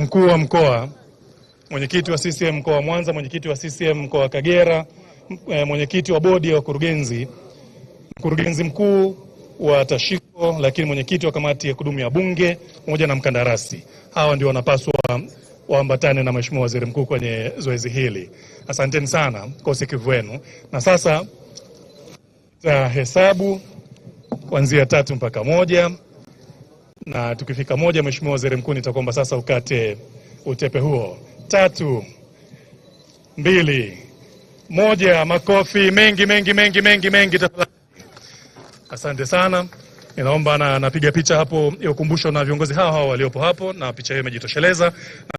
mkuu wa mkoa, mwenyekiti wa CCM mkoa wa Mwanza, mwenyekiti wa CCM mkoa wa Kagera, mwenyekiti wa bodi ya wakurugenzi, mkurugenzi mkuu wa Tashiko, lakini mwenyekiti wa kamati ya kudumu ya bunge pamoja na mkandarasi. Hawa ndio wanapaswa waambatane na Mheshimiwa Waziri Mkuu kwenye zoezi hili. Asanteni sana kwa usikivu wenu. Na sasa hesabu kuanzia 3 mpaka 1, na tukifika 1, Mheshimiwa Waziri Mkuu, nitakuomba sasa ukate utepe huo. 3, 2, 1. Makofi mengi tafadhali. Asante sana. Ninaomba napiga picha hapo ya ukumbusho na viongozi hawa waliopo hapo, na picha hiyo imejitosheleza.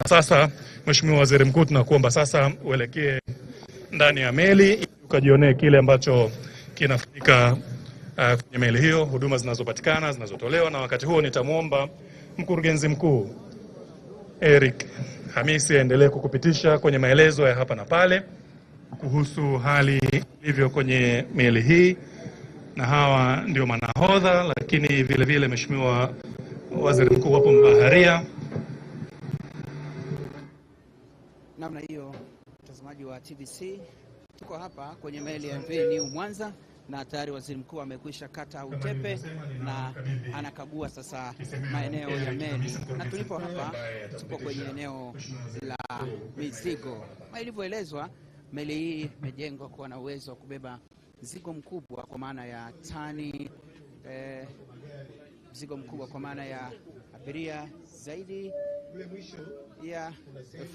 Na sasa Mheshimiwa Waziri Mkuu, tunakuomba sasa uelekee ndani ya meli ili ukajionee kile ambacho kinafanyika kwenye meli hiyo, huduma zinazopatikana, zinazotolewa. Na wakati huo nitamuomba mkurugenzi mkuu Eric Hamisi aendelee kukupitisha kwenye maelezo ya hapa na pale kuhusu hali ilivyo kwenye meli hii. Na hawa ndio manahodha, lakini vile vile Mheshimiwa Waziri Mkuu wapo mabaharia. Namna hiyo, mtazamaji wa TBC, tuko hapa kwenye meli ya MV New Mwanza na tayari Waziri Mkuu amekwisha kata utepe na anakagua sasa maeneo ya meli. Na tulipo hapa tupo kwenye eneo la mizigo. Kama ilivyoelezwa, meli hii imejengwa kuwa na uwezo wa kubeba mzigo mkubwa kwa maana ya tani mzigo mkubwa kwa maana ya abiria zaidi ya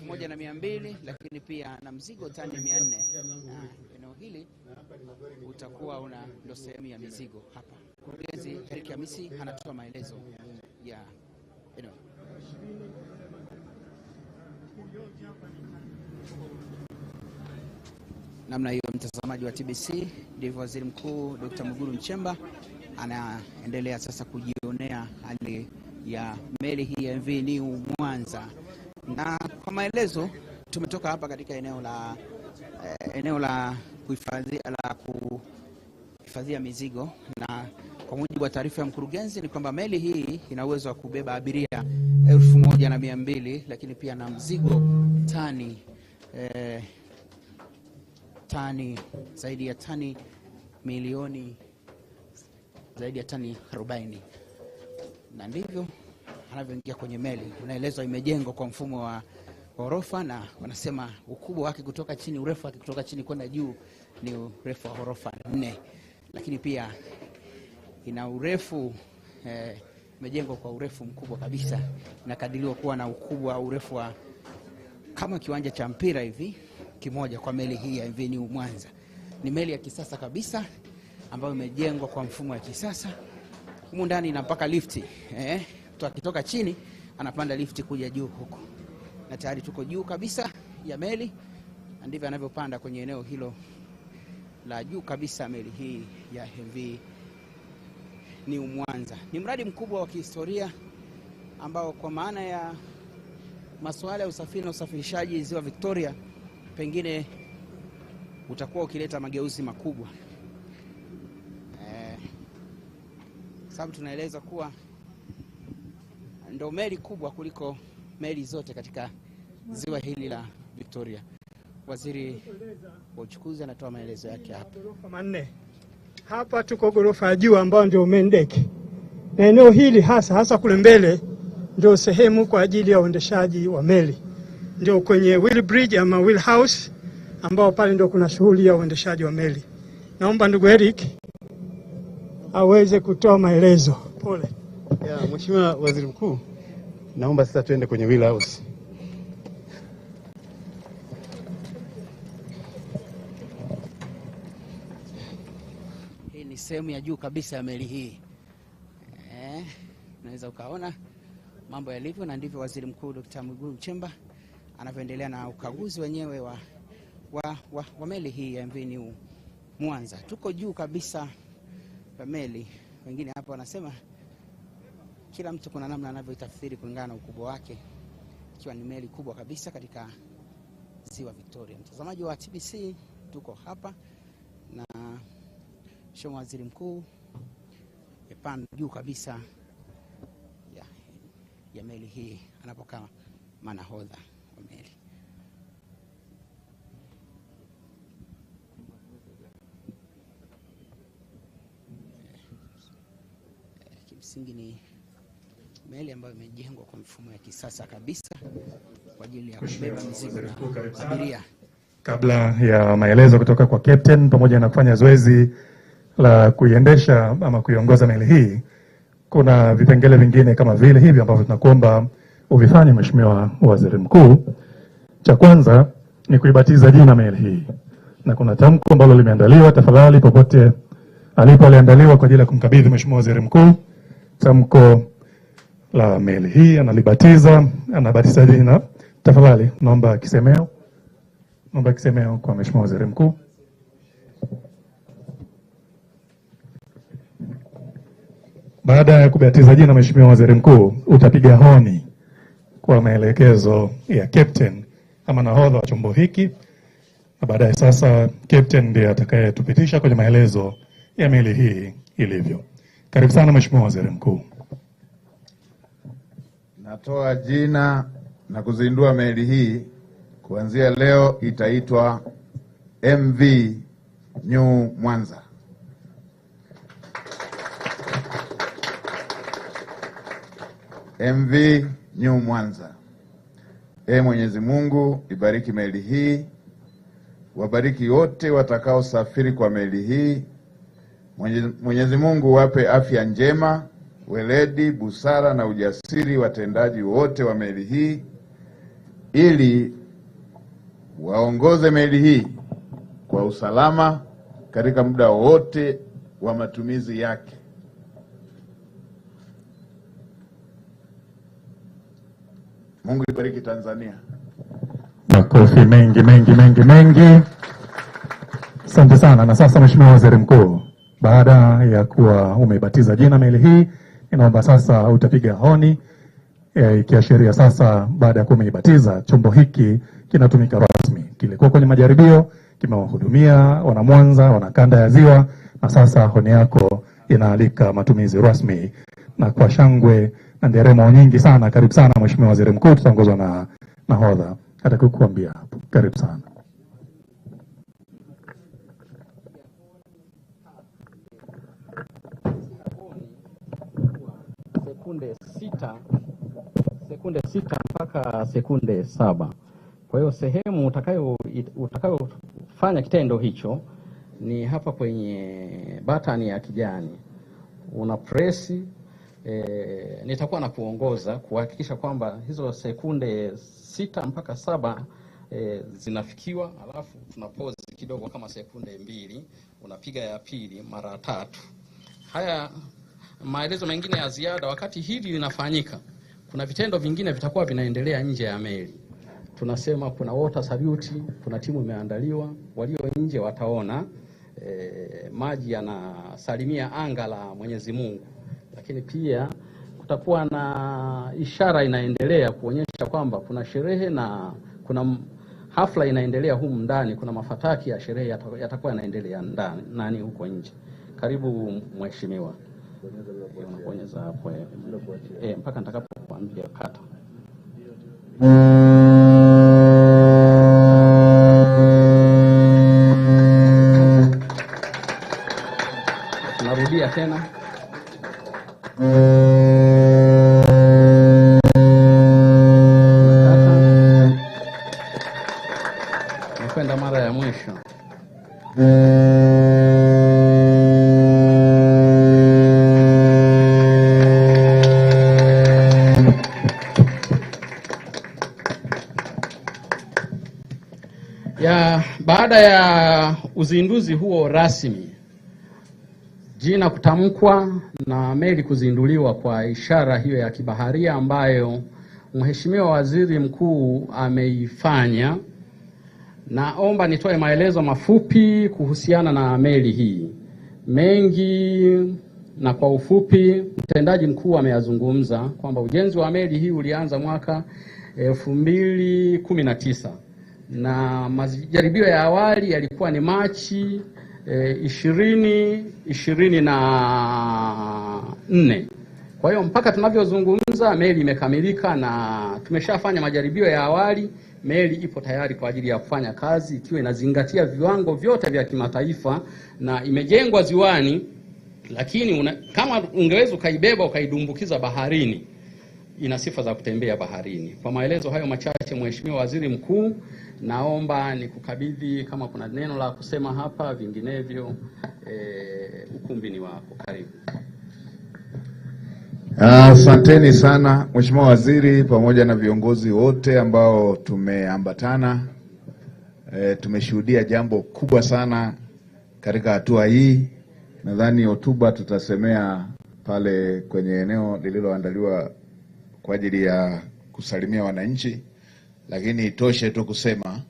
1200, lakini pia na mzigo tani 400. Eneo hili utakuwa ndo sehemu ya mizigo hapa. Mkurugenzi Eric Hamisi anatoa maelezo ya eneo. Namna hiyo, mtazamaji wa TBC, ndivyo Waziri Mkuu Dr. Mwigulu Nchemba anaendelea sasa kujionea hali ya meli hii ya MV New Mwanza. Na kwa maelezo, tumetoka hapa katika eneo la kuhifadhia mizigo, na kwa mujibu wa taarifa ya mkurugenzi ni kwamba meli hii ina uwezo wa kubeba abiria 1200, lakini pia na mzigo zaidi ya tani milioni zaidi ya tani 40. Na ndivyo anavyoingia kwenye meli. Unaelezwa imejengwa kwa mfumo wa ghorofa, na wanasema ukubwa wake kutoka chini, urefu wake kutoka chini kwenda juu ni urefu wa ghorofa 4. Lakini pia ina urefu imejengwa kwa urefu mkubwa kabisa. Inakadiriwa kuwa na ukubwa urefu wa kama kiwanja cha mpira hivi kimoja kwa meli hii ya MV New Mwanza. Ni meli ya kisasa kabisa ambayo imejengwa kwa mfumo wa kisasa. Humu ndani ina mpaka lifti. Mtu akitoka chini anapanda lifti kuja juu huko. Na tayari tuko juu kabisa ya meli. Ndivyo anavyopanda kwenye eneo hilo la juu kabisa meli hii ya MV New Mwanza. Ni mradi mkubwa wa kihistoria ambao kwa maana ya masuala ya usafiri na usafirishaji ziwa Victoria pengine utakuwa ukileta mageuzi makubwa. Sababu tunaeleza kuwa ndo meli kubwa kuliko meli zote katika ziwa hili la Victoria. Waziri wa uchukuzi anatoa maelezo yake hapa. Ghorofa 4. Hapa tuko ghorofa ya juu ambayo ndio main deck. Na eneo hili hasa kule mbele ndio sehemu kwa ajili ya uendeshaji wa meli. Ndio kwenye wheel bridge ama wheel house ambao pale ndio kuna shughuli ya uendeshaji wa meli. Naomba ndugu Eric aweze kutoa maelezo. Pole. Mheshimiwa Waziri Mkuu, naomba sasa tuende kwenye wheel house. Hii ni sehemu ya juu kabisa ya meli hii. Unaweza ukaona mambo yalivyo, na ndivyo Waziri Mkuu Dr. Mwigulu Nchemba anavyoendelea na ukaguzi wenyewe wa meli hii ya MV New Mwanza. Tuko juu kabisa ya meli. Wengine hapa wanasema kila mtu kuna namna anavyoitafsiri kulingana na ukubwa wake, ikiwa ni meli kubwa kabisa katika ziwa Victoria. Mtazamaji wa TBC, tuko hapa na Mheshimiwa Waziri Mkuu yapanda juu kabisa ya meli hii anapokaa manahodha wa meli. Kimsingi ni meli ambayo imejengwa kwa mfumo ya kisasa kabisa kwa ajili ya kubeba mizigo na abiria. Kabla ya maelezo kutoka kwa captain pamoja na kufanya zoezi la kuiendesha ama kuiongoza meli hii, kuna vipengele vingine kama vile hivi ambavyo tunakuomba uvifanye Mheshimiwa Waziri Mkuu. Cha kwanza ni kuibatiza jina meli hii. Na kuna tamko ambalo limeandaliwa, tafadhali popote alipo aliandaliwa kwa ajili ya kumkabidhi Mheshimiwa Waziri Mkuu tamko la meli hii, anabatiza jina. Tafadhali naomba kisemeo. Naomba kisemeo kwa Mheshimiwa Waziri Mkuu. Baada ya kubatiza jina Mheshimiwa Waziri Mkuu, utapiga honi kwa maelekezo ya captain ama nahodha wa chombo hiki, na baadaye sasa captain ndiye atakayetupitisha kwenye maelezo ya meli hii ilivyo. Karibu sana Mheshimiwa Waziri Mkuu. Natoa jina na kuzindua meli hii. Kuanzia leo itaitwa MV New Mwanza. MV New Mwanza. Mwenyezi Mungu ibariki meli hii, wabariki wote watakaosafiri kwa meli hii. Mwenyezi Mungu wape afya njema, weledi, busara na ujasiri watendaji wote wa meli hii, ili waongoze meli hii kwa usalama katika muda wote wa matumizi yake. Mungu ibariki Tanzania. Makofi mengi. Asante sana. Na sasa Mheshimiwa Waziri Mkuu, baada ya kuwa umebatiza jina meli hii, inaomba sasa utapiga honi ikiashiria sasa baada ya kuwa umeibatiza chombo hiki kinatumika rasmi. Kilikuwa kwenye majaribio, kimewahudumia wana Mwanza, wana kanda ya Ziwa, na sasa honi yako inaalika matumizi rasmi. Na kwa shangwe na nderemo nyingi sana, karibu sana Mheshimiwa Waziri Mkuu, tutaongozwa na nahodha atakukuambia hapo. Karibu sana. Sekunde sita mpaka sekunde 7. Kwa hiyo sehemu utakayofanya kitendo hicho ni hapa kwenye batani ya kijani. Una press, nitakuwa na kuongoza kuhakikisha kwamba hizo sekunde 6 mpaka 7 zinafikiwa, alafu tuna pause kidogo kama sekunde 2, unapiga ya pili mara 3. Haya maelezo mengine ya ziada, wakati hili linafanyika, kuna vitendo vingine vitakuwa vinaendelea nje ya meli. Tunasema kuna water salute, kuna timu imeandaliwa, walio nje wataona maji yanasalimia anga la Mwenyezi Mungu. Lakini pia kutakuwa na ishara inaendelea kuonyesha kwamba kuna sherehe na kuna hafla inaendelea humu ndani, kuna mafataki ya sherehe yatakuwa yanaendelea ndani huko nje. Karibu Mheshimiwa. Unabonyeza hapo mpaka nitakapokuambia kata. Narudia tena. Nakwenda mara ya mwisho. Baada ya uzinduzi huo rasmi, jina kutamkwa na meli kuzinduliwa kwa ishara hiyo ya kibaharia ambayo Mheshimiwa Waziri Mkuu ameifanya, naomba nitoe maelezo mafupi kuhusiana na meli hii. Mengi na kwa ufupi, mtendaji mkuu ameyazungumza kwamba ujenzi wa meli hii ulianza mwaka 2019. Na majaribio ya awali yalikuwa ni Machi 2024. Kwa hiyo mpaka tunavyozungumza meli imekamilika na tumeshafanya majaribio ya awali. Meli ipo tayari kwa ajili ya kufanya kazi ikiwa inazingatia viwango vyote vya kimataifa na imejengwa ziwani, lakini kama ungeweza ukaibeba ukaidumbukiza baharini, ina sifa za kutembea baharini. Kwa maelezo hayo machache, Mheshimiwa Waziri Mkuu, naomba nikukabidhi kama kuna neno la kusema hapa, vinginevyo ukumbi ni wako. Karibu. Asanteni sana Mheshimiwa Waziri pamoja na viongozi wote ambao tumeambatana. Tumeshuhudia jambo kubwa sana katika hatua hii. Nadhani hotuba tutasemea pale kwenye eneo lililoandaliwa kwa ajili ya kusalimia wananchi, lakini itoshe tu kusema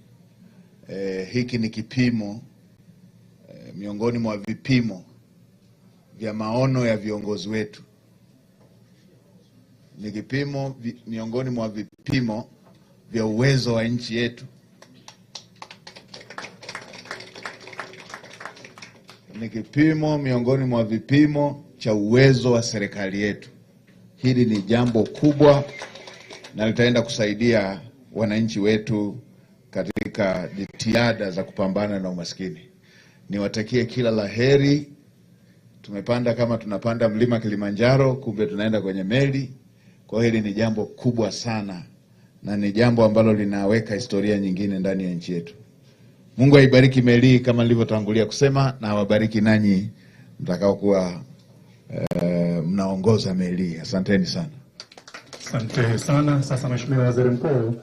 hiki ni kipimo miongoni mwa vipimo vya maono ya viongozi wetu. Ni kipimo miongoni mwa vipimo vya uwezo wa nchi yetu. Ni kipimo miongoni mwa vipimo cha uwezo wa serikali yetu. Hili ni jambo kubwa na litaenda kusaidia wananchi wetu katika jitihada za kupambana na umaskini. Niwatakie kila laheri. Tumepanda kama tunapanda mlima Kilimanjaro, kumbe tunaenda kwenye meli. Kwa hili ni jambo kubwa sana na ni jambo ambalo linaweka historia nyingine ndani ya nchi yetu. Mungu aibariki meli kama nilivyotangulia kusema, na awabariki nanyi mtakao kuwa mnaongoza meli. Asanteni sana. Asante sana. Sasa Mheshimiwa Waziri Mkuu,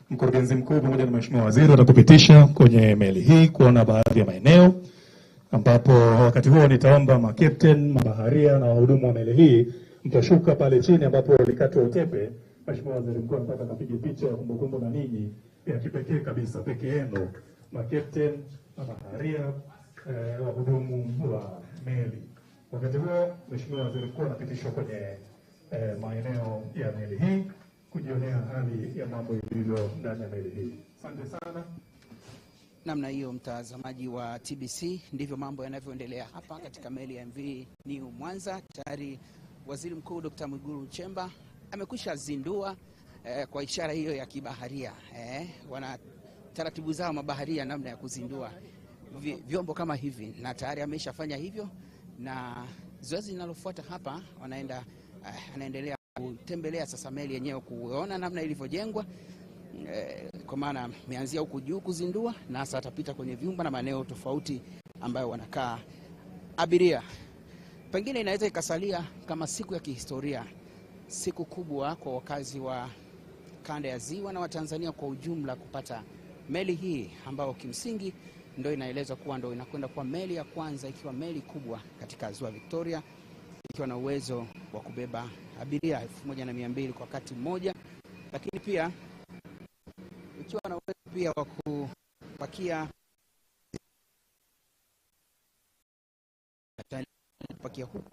mkurugenzi mkuu pamoja na Mheshimiwa Waziri watakupitisha kwenye meli hii kuona baadhi ya maeneo, ambapo wakati huo nitaomba makapteni, mabaharia na wahudumu wa meli hii mtashuka pale chini ambapo likatwa utepe. Mheshimiwa Waziri Mkuu anataka kapige picha ya kumbukumbu na ninyi ya kipekee kabisa, peke yenu, makapteni, mabaharia, wahudumu wa meli. Wakati huo Mheshimiwa Waziri Mkuu anapitishwa kwenye maeneo ya meli hii kujionea hali ya mambo ilivyo ndani ya meli hii. Asante sana. Namna hiyo, mtazamaji wa TBC, ndivyo mambo yanavyoendelea hapa katika meli ya MV New Mwanza. Tayari Waziri Mkuu Dr. Mwigulu Nchemba amekwisha zindua kwa ishara hiyo ya kibaharia. Wana taratibu zao mabaharia namna ya kuzindua vyombo kama hivi, na tayari ameshafanya hivyo, na zoezi linalofuata hapa anaendelea kutembelea sasa meli yenyewe kuona namna ilivyojengwa, kwa maana ameanzia huku juu kuzindua, na sasa atapita kwenye vyumba na maeneo tofauti ambayo wanakaa abiria. Pengine inaweza ikasalia kama siku ya kihistoria, siku kubwa kwa wakazi wa kanda ya Ziwa na Watanzania kwa ujumla kupata meli hii ambayo kimsingi ndio inaelezwa kuwa ndio inakwenda kuwa meli ya kwanza, ikiwa meli kubwa katika Ziwa Victoria, ikiwa na uwezo wa kubeba abiria 1200 kwa wakati mmoja, lakini pia ikiwa na uwezo pia wa kupakia huku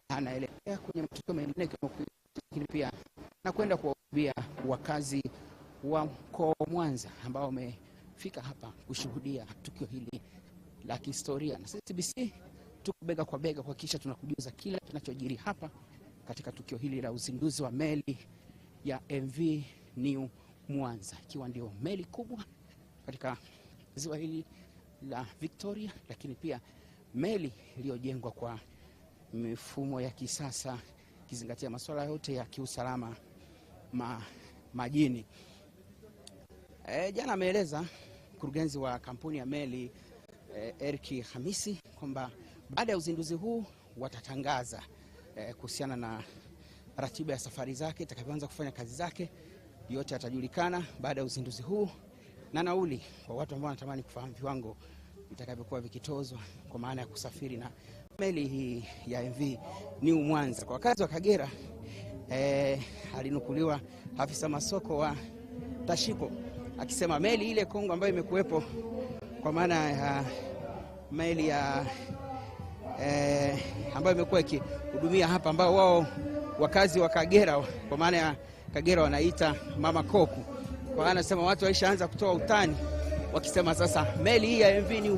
anaelekea kwenye matukio mengine lakini pia na kwenda kuwaambia wakazi wa mkoa wa Mwanza ambao wamefika hapa kushuhudia tukio hili la kihistoria. Na sisi TBC tuko bega kwa bega kuhakikisha tunakujuza kila kinachojiri hapa katika tukio hili la uzinduzi wa meli ya MV New Mwanza, ikiwa ndio meli kubwa katika ziwa hili la Victoria, lakini pia meli iliyojengwa kwa mifumo ya kisasa kizingatia masuala yote ya kiusalama majini. Jana ameeleza mkurugenzi wa kampuni ya meli Eric Hamisi kwamba baada ya uzinduzi huu watatangaza kuhusiana na ratiba ya safari zake itakapoanza kufanya kazi zake. Yote yatajulikana baada ya uzinduzi huu, na nauli kwa watu ambao wanatamani kufahamu viwango vitakavyokuwa vikitozwa kwa maana ya kusafiri na meli hii ya MV New Mwanza. Kwa wakazi wa Kagera, alinukuliwa afisa masoko wa Tashipo akisema meli ile Kongo ambayo imekuwepo kwa maana ya meli ya ambayo imekuwa ikihudumia hapa, ambao wao wakazi wa Kagera kwa maana ya Kagera wanaita Mama Koku. Kwa anasema watu waishaanza kutoa utani wakisema sasa meli hii ya MV New